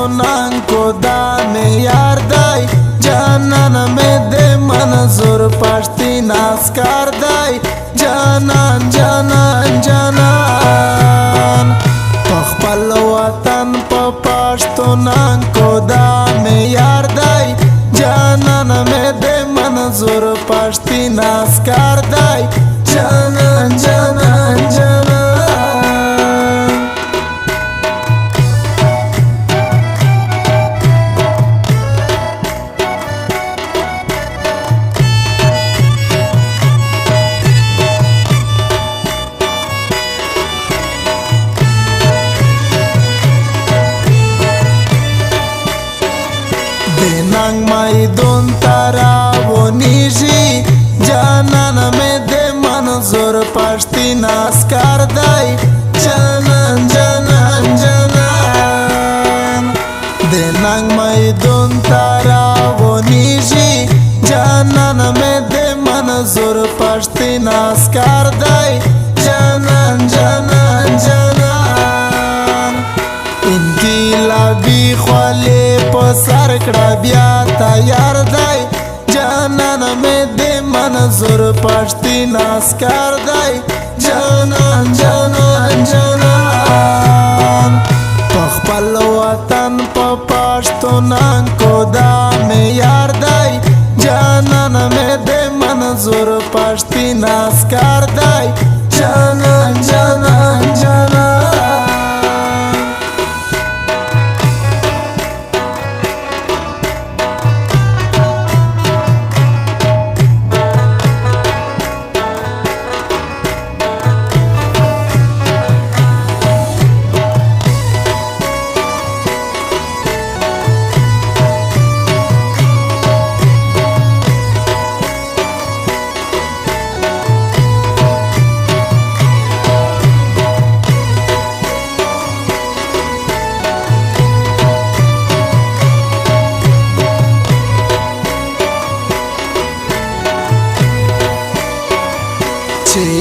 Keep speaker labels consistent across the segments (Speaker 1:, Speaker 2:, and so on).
Speaker 1: پښتونانکو دا معیار دی جانان مې د منظور پښتین اسکار دی جانان جانان جانان په خپل وطن په پښتونانکو دا معیار دی جانان مې د منظور پښتین اسکار دی جانان جانان جانان ننګ میدون تراونیږي جانان مې د منظور پښتین اسکار دی جانان جانان جانان د ننګ میدون تراونیږي جانان مې د منظور پښتین اسکار دی جانان جانان جانان انقلابي خولې په سر کړه بیا تیار دی جانان مې د منظور پښتین اسکار دی جانان جانان جانان په خپل وطن په پښتونانکو دا معیار دی جانان مې د منظور پښتین اسکار دی جانان جانان جانان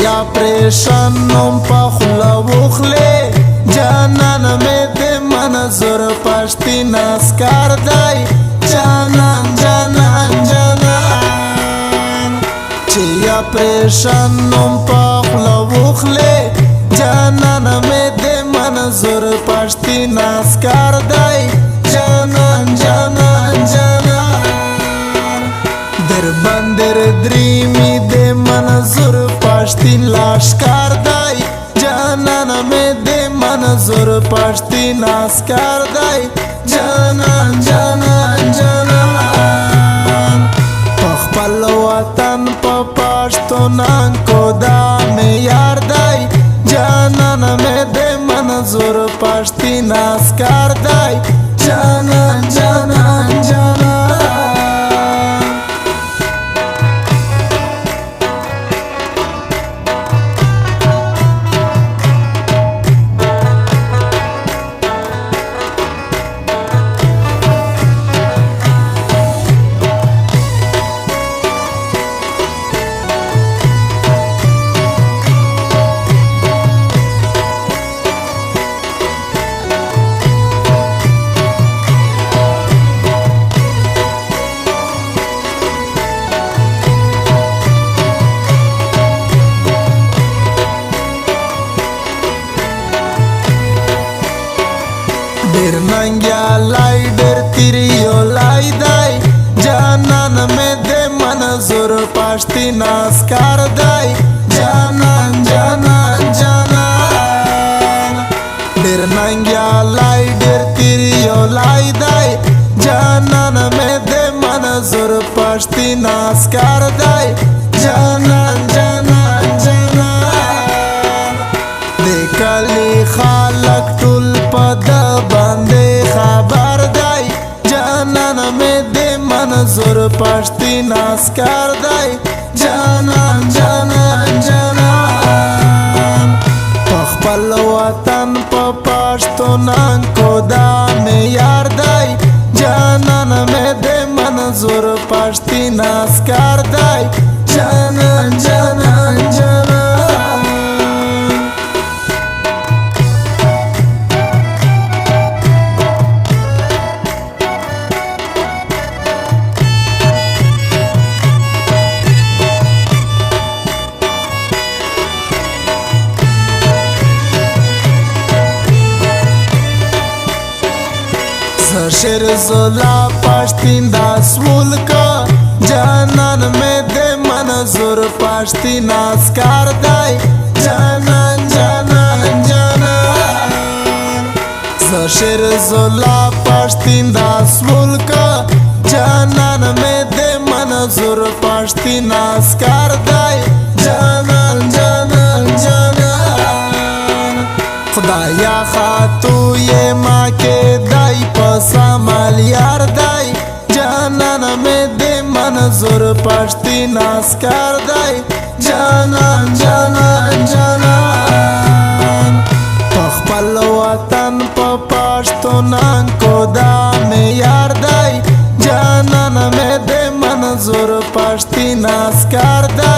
Speaker 1: یا پریشان نوم په خوله وخلې جانان مې د منظور پښتین اسکار دی جانان جانان جانان چې یا پریشان نوم په خوله وخلې جانان مې د منظور پښتین اسکار دی جانان جانان جانان در بندر دریمی د منظور پښتین لاشکار دی جانان مې د منظور پښتین اسکار دی جانان جانان جانان په خپل وطن په پښتونانکو دا معیار دی جانان مې د منظور پښتین اسکار دی جانان جانان جانان ډېر ننګیالی ډېر تیریولی دی جانان مې د منظور پښتین اسکار دی جانان جانان جانان ډېر ننګیالی ډېر تیریولی دی جانان مې د منظور پښتین اسکار دی جانان جانان جانان د کلي خلک ټول په ده باندې خبر دی جانان مې د منظور پښتین اسکار دی جانان جانان جانان په خپل وطن په پښتونانکو دا معیار دی جانان مې د منظور پښتین اسکار دی جانان جانان جانان شیر زولا پښتین داس ملکا جانان میں دے منظور پښتین اسکار دای جانان جانان جانان شیر زولا پښتین داس ملکا جانان میں دے منظور پښتین اسکار دای جانان جانان جانان خدایا خاتو یہ ماں کے دائی پسا مال یار دائی جانان میں دے منظور پښتین اسکار دائی جانان جانان جانان پخپل وطن پا پښتونان کو دا میں یار دائی جانان میں دے منظور پښتین اسکار دائی